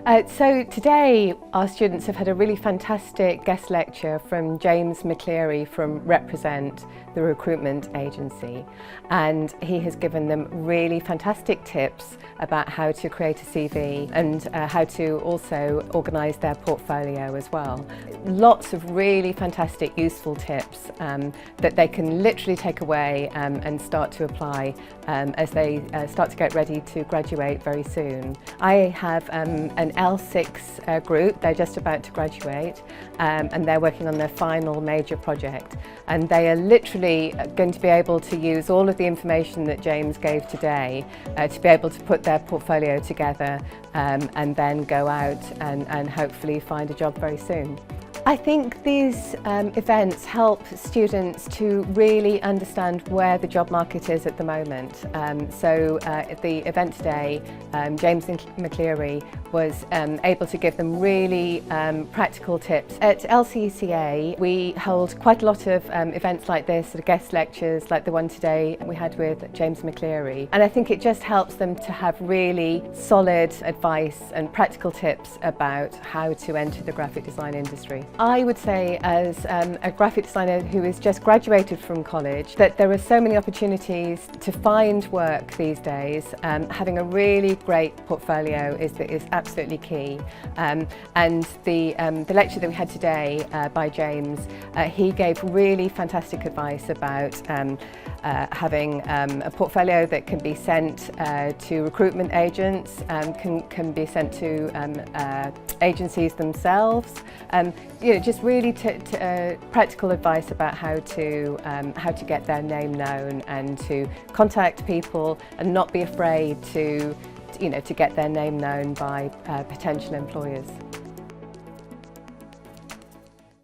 So today our students have had a really fantastic guest lecture from James McLearie from Represent, the recruitment agency, and he has given them really fantastic tips about how to create a CV and how to also organise their portfolio as well. Lots of really fantastic useful tips that they can literally take away and start to apply as they start to get ready to graduate very soon. I have an L6 group. They're just about to graduate and they're working on their final major project, and they are literally going to be able to use all of the information that James gave today to be able to put their portfolio together and then go out and hopefully find a job very soon. I think these events help students to really understand where the job market is at the moment. At the event today, James McLearie was able to give them really practical tips. At LCCA, we hold quite a lot of events like this, sort of guest lectures like the one today we had with James McLearie. And I think it just helps them to have really solid advice and practical tips about how to enter the graphic design industry. I would say, as a graphic designer who has just graduated from college, that there are so many opportunities to find work these days. Having a really great portfolio is absolutely key. And the lecture that we had today by James, he gave really fantastic advice about having a portfolio that can be sent to recruitment agents, can be sent to agencies themselves. Just really practical advice about how to get their name known and to contact people and not be afraid to get their name known by potential employers.